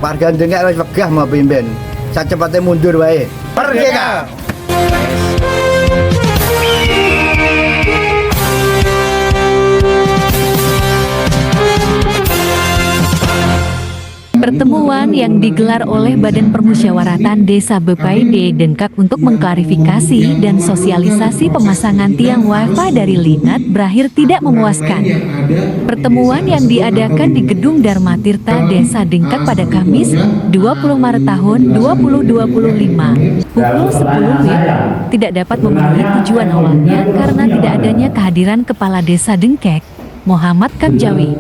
Warga Dengkek wis wegah mau pimpin. Sacepatnya mundur wae. Merdeka. Pertemuan yang digelar oleh Badan Permusyawaratan Desa Bepaide Dengkak untuk mengklarifikasi dan sosialisasi pemasangan tiang WiFi dari Linet berakhir tidak memuaskan. Pertemuan yang diadakan di Gedung Dharma Tirta Desa Dengkak pada Kamis 20 Maret tahun 2025 pukul 10 WIB tidak dapat memenuhi tujuan awalnya karena tidak adanya kehadiran Kepala Desa Dengkek, Muhammad Kamjawi.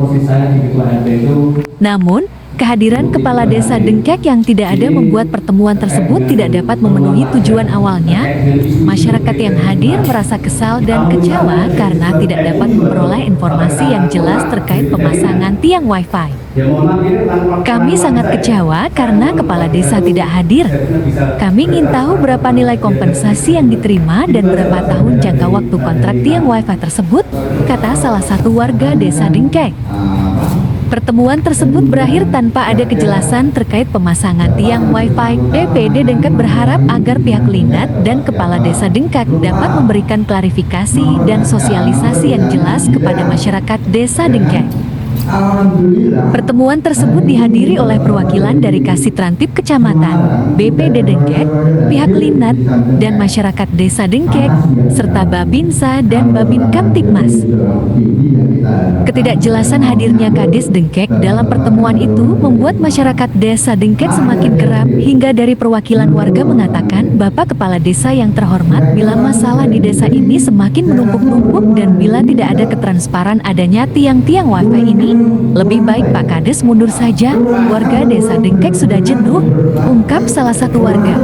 Namun, kehadiran Kepala Desa Dengkek yang tidak ada membuat pertemuan tersebut tidak dapat memenuhi tujuan awalnya. Masyarakat yang hadir merasa kesal dan kecewa karena tidak dapat memperoleh informasi yang jelas terkait pemasangan tiang WiFi. Kami sangat kecewa karena Kepala Desa tidak hadir. Kami ingin tahu berapa nilai kompensasi yang diterima dan berapa tahun jangka waktu kontrak tiang WiFi tersebut, kata salah satu warga Desa Dengkek. Pertemuan tersebut berakhir tanpa ada kejelasan terkait pemasangan tiang WiFi. DPD Dengkak berharap agar pihak Linet dan Kepala Desa Dengkak dapat memberikan klarifikasi dan sosialisasi yang jelas kepada masyarakat Desa Dengkak. Pertemuan tersebut dihadiri oleh perwakilan dari Kasitrantip Kecamatan, BPD Dengkek, pihak Linet, dan masyarakat Desa Dengkek, serta Babinsa dan Babin Kamtibmas. Ketidakjelasan hadirnya Kades Dengkek dalam pertemuan itu membuat masyarakat Desa Dengkek semakin geram hingga dari perwakilan warga mengatakan, Bapak Kepala Desa yang terhormat, bila masalah di desa ini semakin menumpuk-numpuk dan bila tidak ada ketransparan adanya tiang-tiang WiFi ini, lebih baik Pak Kades mundur saja. Warga Desa Dengkek sudah jenuh, ungkap salah satu warga.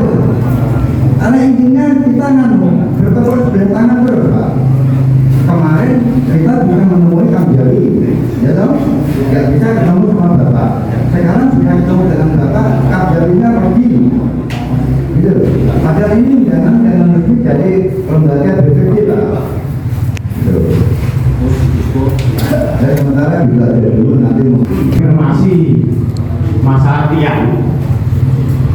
Karena intinya kita bertemu sebelah tangan terus, Pak. Kemarin kita bisa menemui Kamjawi, ya toh? Nggak bisa ketemu sama Bapak. Sekarang bisa ketemu dengan Bapak, Kamjawinya pergi. Gitu. Padahal ini jangan pergi jadi lembaga BPD, Pak. Gitu. Dan sementara bisa dulu nanti informasi masalah tiang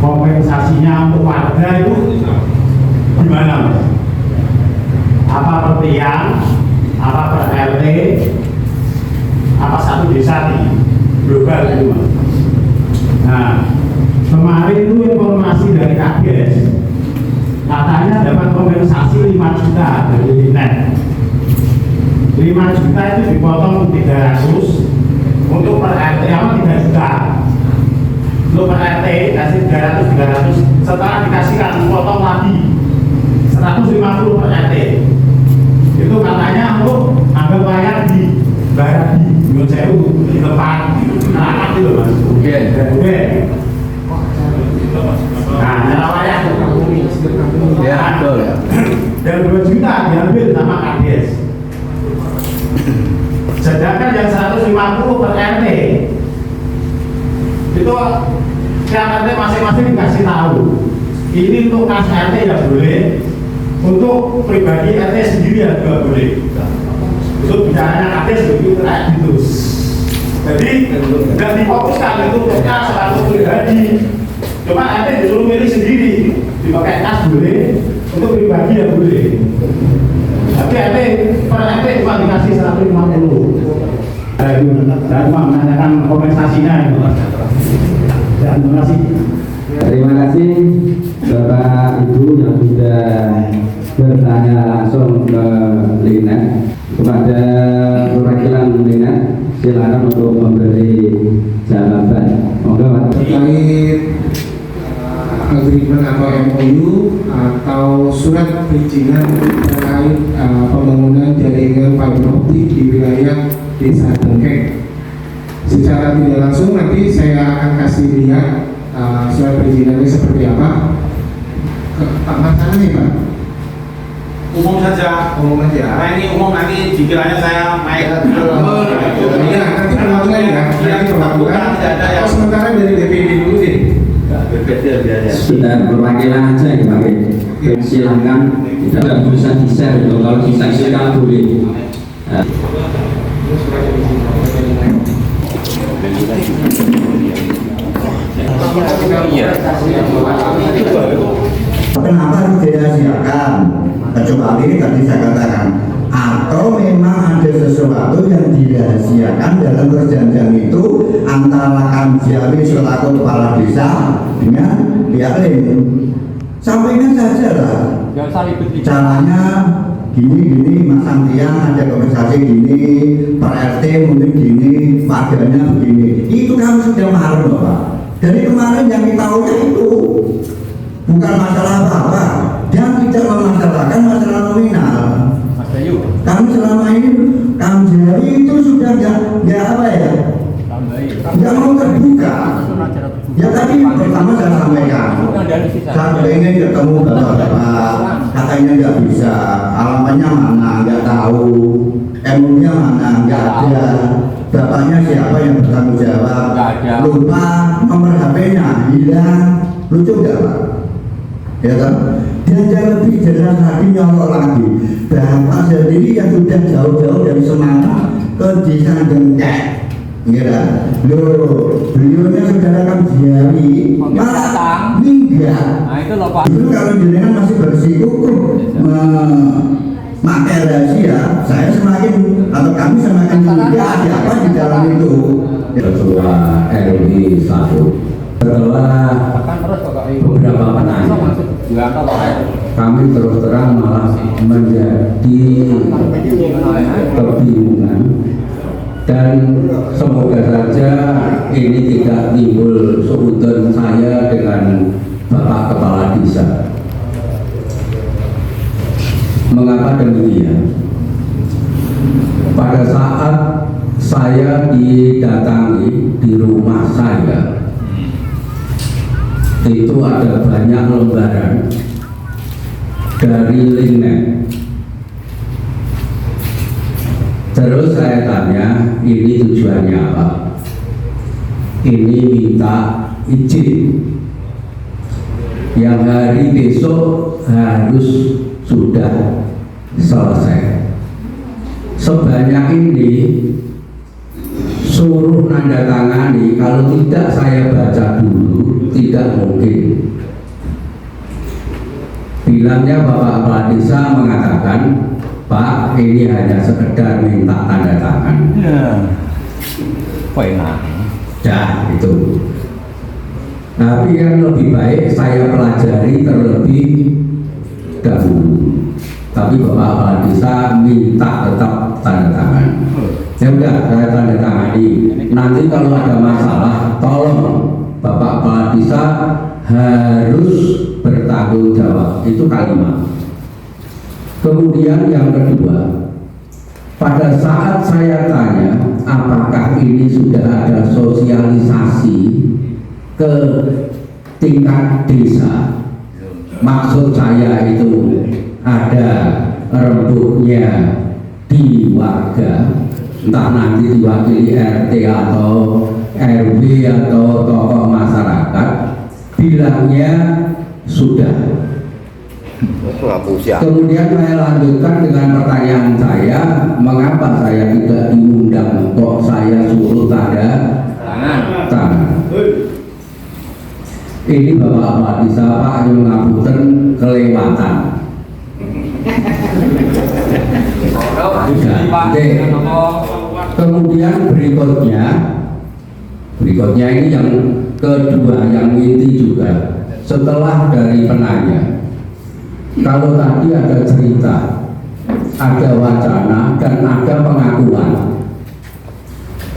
kompensasinya untuk warga itu gimana, Mas? Apa per tiang, apa per RT, apa satu desa nih global gitu, Mas? Nah, kemarin itu informasi dari Kades katanya dapat kompensasi 5 juta dari Linet. 5 juta itu dipotong 300 untuk per RT apa 3 juta untuk per RT kasih 300 setelah dikasihkan potong lagi 150 per RT itu katanya untuk ambil wayar di bayar di Gunung Sewu di depan anak itu, Mas. Oke. Nah, nyala wayar ya betul dan 2 juta diambil sama Kades. Sedangkan yang 150 per RT itu setiap RT masing-masing dikasih tahu ini untuk kas RT ya boleh, untuk pribadi RT sendiri ya juga boleh. Itu bicaranya Kades begitu kayak gitu. Jadi nggak difokuskan itu untuk kas atau pribadi, cuma RT disuruh milih sendiri, dipakai kas boleh, untuk pribadi ya boleh. Tapi RT per RT cuma dikasih 150. Saya cuma menanyakan kompensasinya itu. Terima kasih. Terima kasih Bapak Ibu yang sudah bertanya langsung ke Linet. Kepada perwakilan Linet, silakan untuk memberi jawaban. Monggo Pak. Terkait agreement atau MOU atau surat perizinan terkait pembangunan jaringan fiber optik di wilayah Desa Dengkek. Secara tidak langsung nanti saya akan kasih lihat surat perizinannya seperti apa. Pak Martana nih Pak. Umum saja. Umum aja. Karena ini umum, nanti dikiranya saya main. Iya, nanti perwakilan ya. Nanti perwakilan. Atau sementara dari DPD dulu deh. Sudah perwakilan aja ya Pak. Silakan, tidak bisa di-share itu. Kalau bisa boleh. Kenapa harus dirahasiakan? Kecuali tadi saya katakan, atau memang ada sesuatu yang dirahasiakan dalam perjanjian itu antara Kamjari selaku kepala desa dengan pihak lain. Sampaikan saja lah. Caranya gini masang tiang, ada konversasi gini, per RT mungkin gini, padanya begini. Itu kan sudah malam loh Pak. Dari kemarin yang kita tahu itu bukan masalah apa-apa, dan tidak memasalahkan masalah nominal. Kami selama ini Kamjari itu sudah nggak apa ya, nggak mau terbuka. Ya tadi pertama saya sampaikan, saya pengen ketemu bapak-bapak, katanya nggak bisa, alamatnya mana nggak tahu, MU-nya mana nggak ada, bapaknya siapa yang bertanggung jawab, lupa nomor HP-nya hilang, lucu nggak Pak? Ya kan? Dan yang lebih jelas lagi nyolok lagi, bapak sendiri yang sudah jauh-jauh dari Semarang ke desa Dengkek. Ya, loh, beliaunya saudara Kamjari malah minggat. Nah itu loh Pak. Itu kalau jenengan masih bersikukuh memakai rahasia, saya semakin atau kami semakin curiga ada apa di dalam itu. Ketua RW 1 setelah beberapa penanya kami terus terang malah menjadi kebingungan. Dan semoga saja ini tidak timbul seutuhan saya dengan Bapak Kepala Desa. Mengapa demikian? Pada saat saya didatangi di rumah saya, itu ada banyak lembaran dari Lingnet. Terus saya tanya, ini tujuannya apa? Ini minta izin yang hari besok harus sudah selesai. Sebanyak ini suruh nanda tangani, kalau tidak saya baca dulu tidak mungkin. Bilangnya Bapak Kepala Desa mengatakan, Pak, ini hanya sekedar minta tanda tangan. Ya, enak. Ya, itu. Tapi yang lebih baik saya pelajari terlebih dahulu. Tapi Bapak Kepala Desa minta tetap tanda tangan. Ya udah, saya tanda tangani. Nanti kalau ada masalah, tolong Bapak Kepala Desa harus bertanggung jawab. Itu kalimat. Kemudian yang kedua, pada saat saya tanya apakah ini sudah ada sosialisasi ke tingkat desa, maksud saya itu ada rembuknya di warga, entah nanti diwakili RT atau RW atau tokoh masyarakat, bilangnya sudah. Kemudian saya lanjutkan dengan pertanyaan saya, mengapa saya tidak diundang, kok saya suruh tanda tangan? Ini Bapak Kepala Desa Pak Ayung Ngapunten kelewatan. Kemudian berikutnya ini yang kedua, yang inti juga. Setelah dari penanya, kalau tadi ada cerita, ada wacana, dan ada pengakuan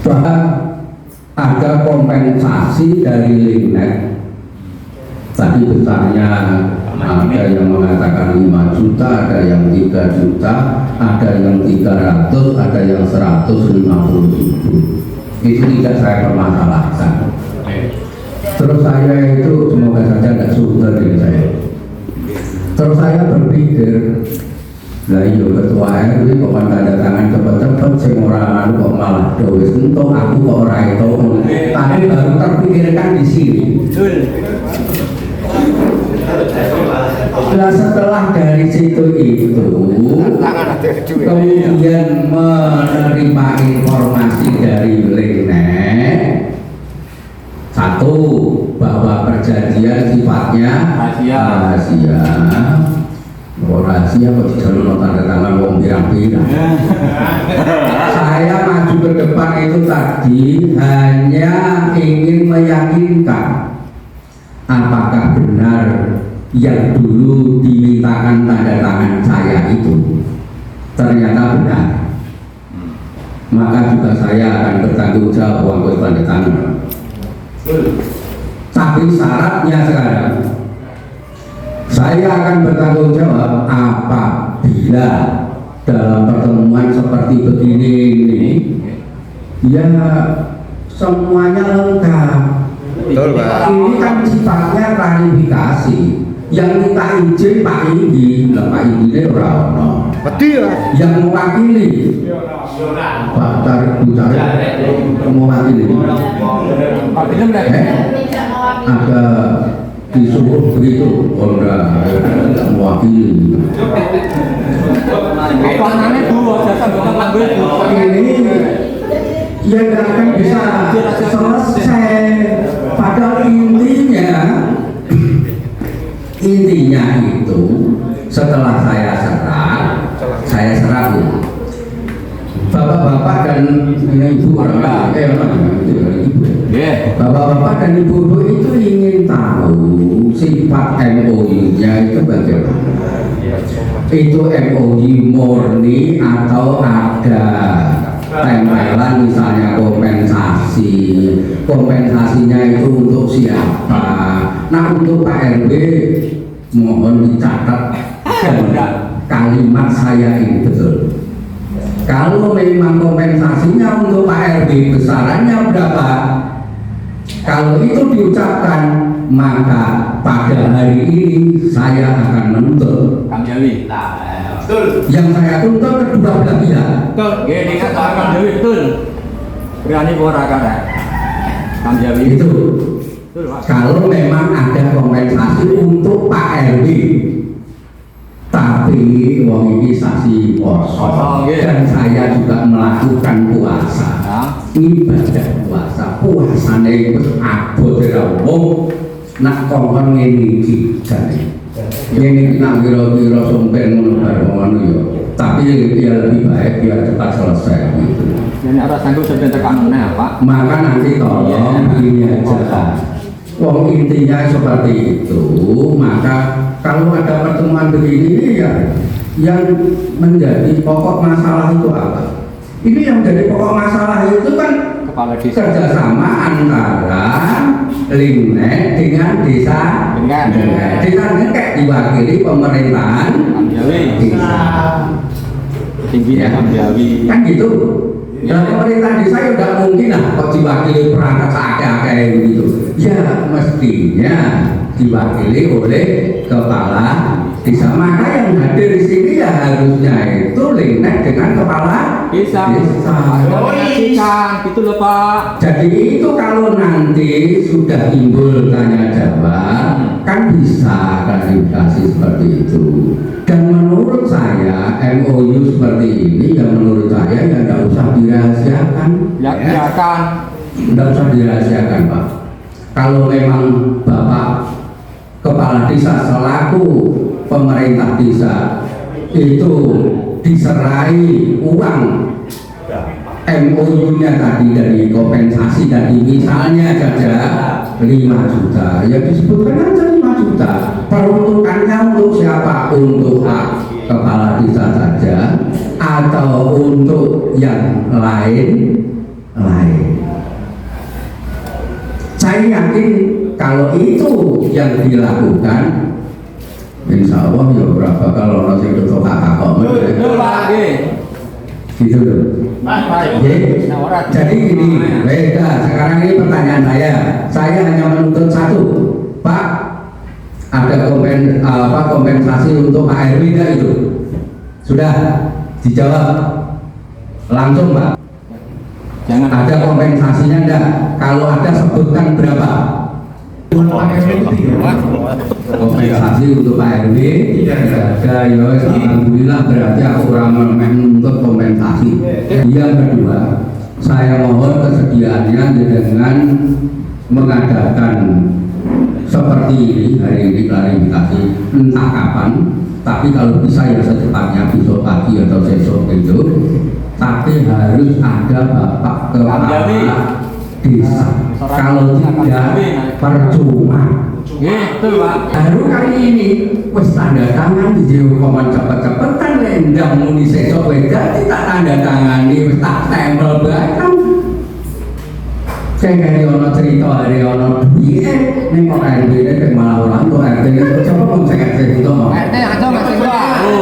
bahwa ada kompensasi dari Lingnet. Tadi besarnya ada yang mengatakan 5 juta, ada yang 3 juta, ada yang 300, ada yang 150 ribu. Itu tidak saya permasalahkan. Terus saya itu semoga saja tidak sudah dari saya. Terus saya berpikir, lah iya ketua RW kok tanda tangan cepet-cepet, sing ora kok malah wis entuk, aku kok ora itu. Tapi baru terpikirkan di sini. Nah, setelah dari situ itu, kemudian menerima informasi dari Lingnet, Satu, bahwa perjanjian sifatnya rahasia. Rahasia kok dijalur tanda tangan wong pirang-pirang. Saya maju ke depan itu tadi hanya ingin meyakinkan apakah benar yang dulu dimintakan tanda tangan saya itu ternyata benar. Maka juga saya akan bertanggung jawab uang tanda tangan. Tapi syaratnya sekarang saya akan bertanggung jawab apabila dalam pertemuan seperti begini ini ya semuanya lengkap. Betul, Pak. Ini kan sifatnya klarifikasi. Yang minta izin Pak Indi, lah Pak Indi ini orang Betul lah. yang mewakili Pak Tarik Butari mewakili. Ada disuruh begitu, orang tidak mewakili. Ini ya nggak akan bisa selesai. Padahal intinya itu setelah saya serah bapak-bapak dan ibu bapak-bapak dan ibu itu ingin tahu sifat MOU-nya itu bagaimana. Itu MOU murni atau ada tempelan misalnya kompensasinya itu untuk siapa. Nah untuk Pak RB mohon dicatat kalimat saya ini betul. Kalau memang kompensasinya untuk Pak RB besarannya berapa, kalau itu diucapkan maka pada hari ini saya akan menuntut Kang Jawi. yang saya tuntut kedua belah pihak. Betul. Gini kan Kang Jawi betul. Berani ora kan? Kang Jawi. Itu kalau memang ada kompensasi untuk Pak RB, tapi wong ini sasi poso dan saya juga melakukan puasa, ibadah puasane wis abot ora wong nak kongkon ngene iki jane. Ngene iki nak kira-kira sompen ngono bareng ngono ya. Tapi ya lebih baik biar cepat selesai gitu. Jadi ada sanggup sampai tekan apa? Maka nanti tolong ini aja. Wong intinya seperti itu, maka kalau ada pertemuan begini ya yang menjadi pokok masalah itu apa? Ini yang menjadi pokok masalah itu kan kerjasama antara Limnet dengan desa Ngekek diwakili pemerintahan desa tingginya Kang Jawi kan gitu. Dan pemerintah desa ya tidak mungkin lah kok diwakili perangkat seakeh-akeh gitu. Ya mestinya diwakili oleh kepala desa. Maka yang hadir di sini ya harusnya itu Limnet dengan kepala desa. Gitu loh Pak. Jadi itu kalau nanti sudah timbul tanya jawab kan bisa klarifikasi seperti itu. Dan menurut saya MOU seperti ini ya menurut saya ya tidak usah dirahasiakan. Ya kan. Tidak usah dirahasiakan Pak. Kalau memang Bapak Kepala Desa selaku pemerintah desa itu diserai uang MOU-nya tadi dari kompensasi tadi misalnya saja 5 juta ya disebutkan aja 5 juta. Peruntukannya untuk siapa? Untuk kepala desa saja atau untuk yang lain? Saya yakin kalau itu yang dilakukan insya Allah ya berapa kalau nasi itu kakak gitu loh. Jadi ini beda. Sekarang ini pertanyaan saya hanya menuntut satu, Pak, ada kompensasi untuk Pak RW enggak itu? Sudah dijawab langsung Pak. Jangan ada kompensasinya enggak? Kalau ada sebutkan berapa? Kompensasi untuk Pak RW ada ya alhamdulillah berarti aku kurang menuntut kompensasi. Yang kedua saya mohon kesediaannya dengan mengadakan seperti ini hari ini klarifikasi entah kapan, tapi kalau bisa ya secepatnya besok pagi atau besok itu, tapi harus ada Bapak Kepala Desa. Kalau tidak percuma. Gitu Pak. Baru kali ini wis tanda tangan di Jerokoman cepet-cepetan lendang muni sesok weda tak tanda tangani wis tak stempel bahkan saya kaya ono cerita hari ono duit ini kok RT ini malah orang tuh RT ini coba pun saya kasih itu mau RT aja masih baru.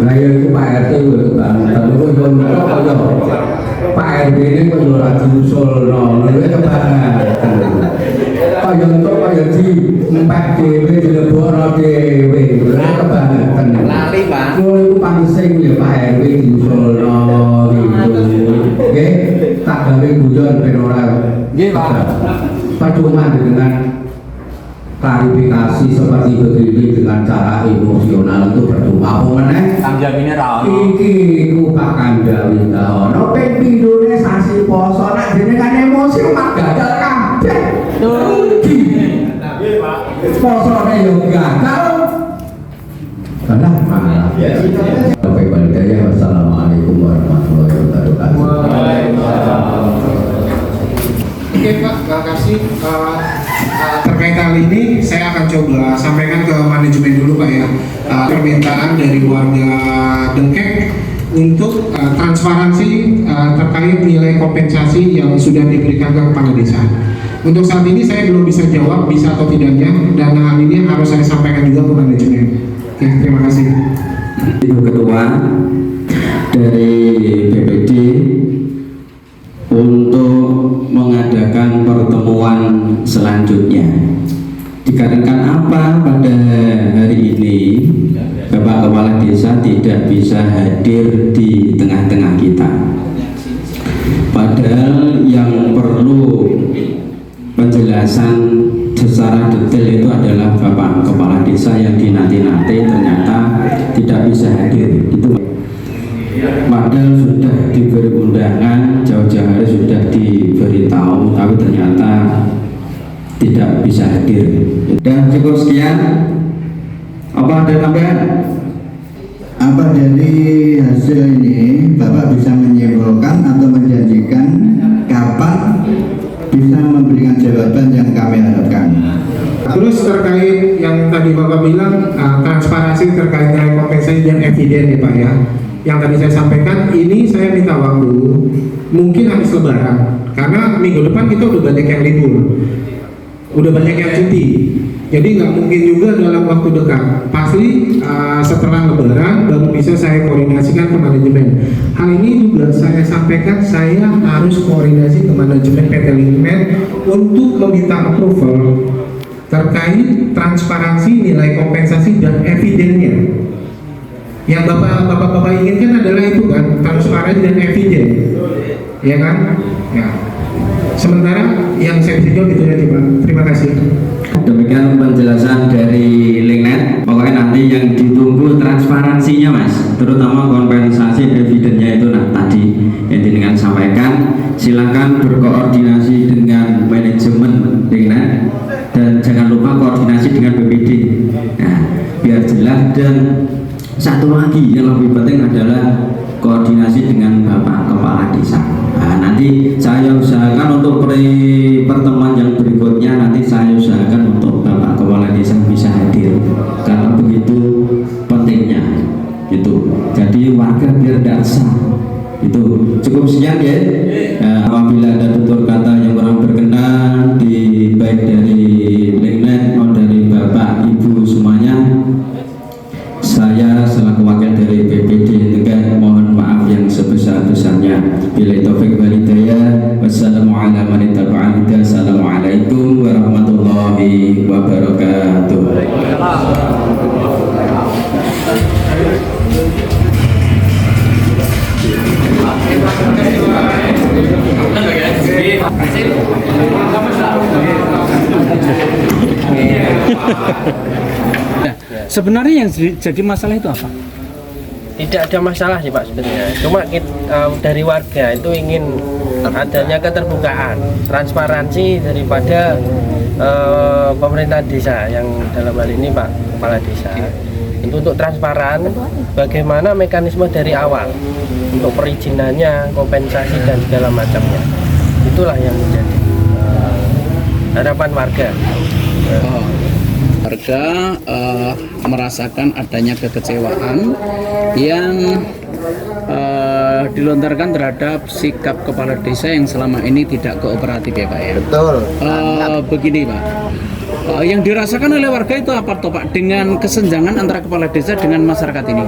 nah ya itu Pak RT itu tapi kok jono Pak RT ini kok jono lagi usul lalu kebangan kaya untuk kaya di empat dewe di leboro dewe kebangetan Lali Pak. itu pangsing ya Pak RW di usul gitu oke tak gawe guyon ben ora Nggih Pak. percuma dengan klarifikasi seperti begini dengan cara emosional itu percuma apa meneh Tangjamine ra ono. iki ku Pak Kandawi ta ono ping pindhone sasi poso nek jenengan emosi mak gagal kabeh rugi posone yo gagal kalah malah sampai balik wassalamualaikum warahmatullahi wabarakatuh. Oke Pak, terima kasih. Terkait hal ini saya akan coba sampaikan ke manajemen dulu Pak ya. Permintaan dari warga Dengkek untuk transparansi terkait nilai kompensasi yang sudah diberikan ke kepala desa. Untuk saat ini saya belum bisa jawab bisa atau tidaknya, dan hal ini harus saya sampaikan juga ke manajemen. Oke, terima kasih. Ibu Ketua dari BPD untuk mengadakan pertemuan selanjutnya. Dikarenakan apa pada hari ini Bapak Kepala Desa tidak bisa hadir di tengah-tengah kita. Padahal yang perlu penjelasan secara detail itu adalah Bapak Kepala Desa yang dinanti-nanti ternyata tidak bisa hadir. Itu padahal sudah diberi undangan, jauh-jauh hari sudah diberitahu, tapi ternyata tidak bisa hadir. Dan cukup sekian. Apa ada tambahan? Apa dari hasil ini Bapak bisa menyimpulkan atau menjanjikan kapan bisa memberikan jawaban yang kami harapkan? Terus terkait yang tadi Bapak bilang transparansi terkait nilai kompensasi dan eviden ya Pak ya. Yang tadi saya sampaikan ini saya minta waktu mungkin habis lebaran karena minggu depan kita udah banyak yang libur, udah banyak yang cuti. Jadi nggak mungkin juga dalam waktu dekat. Pasti setelah lebaran baru bisa saya koordinasikan ke manajemen. Hal ini juga saya sampaikan saya harus koordinasi ke manajemen PT Linkman untuk meminta approval terkait transparansi nilai kompensasi dan evidennya. Yang bapak inginkan adalah itu kan, transparansi dan eviden, ya kan? Ya. Sementara yang saya bisa jawab itu aja Pak. Terima kasih. Demikian penjelasan dari Linknet. Pokoknya nanti yang ditunggu transparansinya Mas, terutama kompensasi evidennya itu tadi yang dengan sampaikan. Silakan berkoordinasi dengan manajemen Linknet dan jangan lupa koordinasi dengan BPD. Nah, biar jelas. Dan satu lagi yang lebih penting adalah koordinasi dengan Bapak Kepala Desa. Nah, nanti saya usahakan untuk pertemuan yang berikutnya, nanti saya usahakan untuk Bapak Kepala Desa bisa hadir karena begitu pentingnya gitu. Jadi warga biar tidak sah. Itu cukup sekian ya. Apabila ada tutur kata yang kurang berkenan baik dari Linknet maupun dari Bapak Ibu semuanya, saya selaku wakil dari BPD Tegal mohon maaf yang sebesar-besarnya. Bila taufik wal hidayah. Wassalamualaikum warahmatullahi wabarakatuh. Sebenarnya yang jadi masalah itu apa? Tidak ada masalah sih Pak sebenarnya. Cuma dari warga itu ingin adanya keterbukaan, transparansi daripada pemerintah desa yang dalam hal ini Pak Kepala Desa. Untuk transparan, bagaimana mekanisme dari awal untuk perizinannya, kompensasi dan segala macamnya. Itulah yang menjadi harapan warga. Warga merasakan adanya kekecewaan yang dilontarkan terhadap sikap kepala desa yang selama ini tidak kooperatif ya Pak ya. Betul. Begini Pak, yang dirasakan oleh warga itu apa toh Pak dengan kesenjangan antara kepala desa dengan masyarakat ini?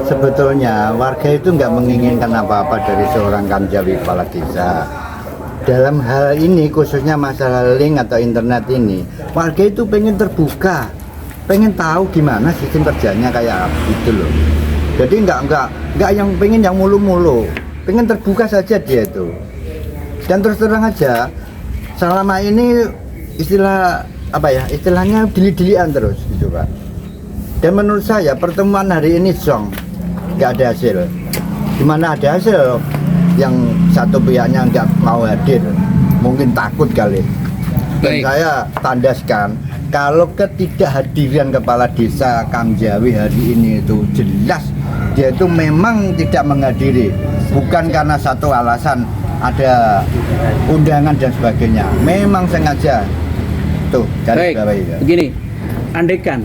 Sebetulnya warga itu nggak menginginkan apa-apa dari seorang Kamjawi kepala desa. Dalam hal ini khususnya masalah link atau internet ini, warga itu pengen terbuka, pengen tahu gimana sistem kerjanya kayak gitu loh. Jadi nggak yang pengen yang mulu-mulu, pengen terbuka saja dia itu. Dan terus terang aja, selama ini istilahnya dili-dilian terus gitu Pak. Dan menurut saya pertemuan hari ini nggak ada hasil. Gimana ada hasil? Yang satu pihaknya nggak mau hadir, mungkin takut kali. Dan saya tandaskan kalau ketidakhadiran kepala desa Kamjawi hari ini itu jelas dia itu memang tidak menghadiri, bukan karena satu alasan ada undangan dan sebagainya, memang sengaja. Tuh, garis bawahi ya. Begini, andaikan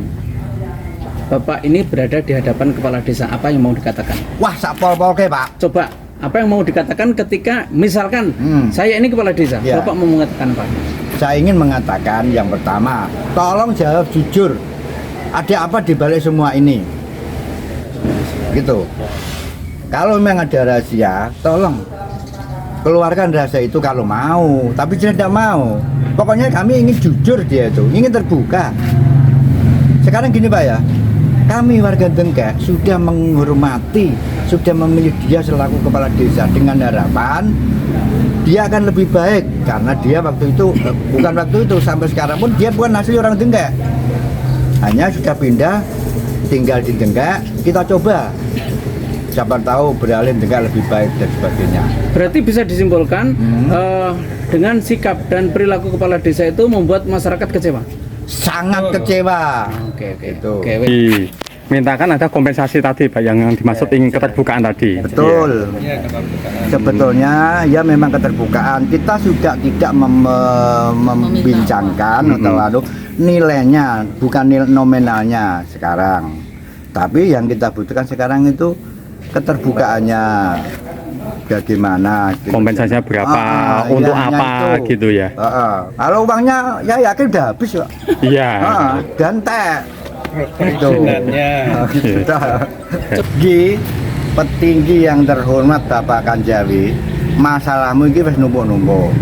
Bapak ini berada di hadapan kepala desa, apa yang mau dikatakan? Wah, sapol-pol ke Pak. Coba, apa yang mau dikatakan ketika misalkan saya ini kepala desa, Ya. Bapak mau mengatakan apa? Saya ingin mengatakan yang pertama, tolong jawab jujur. Ada apa di balik semua ini? Gitu. Kalau memang ada rahasia, tolong keluarkan rahasia itu kalau mau. Tapi dia tidak mau. Pokoknya kami ingin jujur dia itu, ingin terbuka. Sekarang gini Pak ya, kami warga Dengkek sudah menghormati, sudah memilih dia selaku kepala desa dengan harapan dia akan lebih baik karena dia waktu itu sampai sekarang pun dia bukan asli orang Dengkek, hanya sudah pindah tinggal di Dengkek. Kita coba, siapa tahu beralih Dengkek lebih baik dan sebagainya. Berarti bisa disimpulkan dengan sikap dan perilaku kepala desa itu membuat masyarakat kecewa. Sangat kecewa. Oke. Mintakan ada kompensasi tadi Pak yang dimaksud ingin keterbukaan tadi. Betul. Sebetulnya ya memang keterbukaan. Kita sudah tidak membincangkan atau nilainya, bukan nilai nominalnya sekarang. Tapi yang kita butuhkan sekarang itu keterbukaannya. Bagaimana gitu. Kompensasinya berapa, untuk apa itu. gitu ya. Kalau uangnya ya yakin udah habis kok. Iya. Dan teh itu Gi petinggi yang terhormat Bapak Kamjawi, masalahmu ini wis numpuk-numpuk,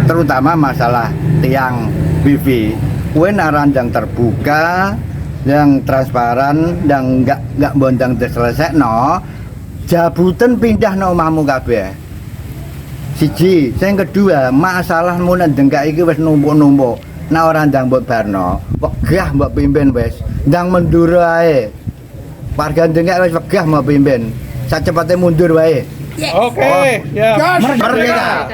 terutama masalah tiang wifi. Kowe naran yang terbuka, yang transparan, yang nggak bondang diselesaikan. Jabutan pindah no omahmu kabeh. Siji, yang kedua, masalahmu nang Dengkek iki wis numpuk-numpuk. Nah ora ndang mbok barno, wegah mbok pimpin wis. Ndang mundur wae. Warga Dengkek wis wegah mbok pimpin. Sacepate mundur wae. Oke, ya. Merdeka.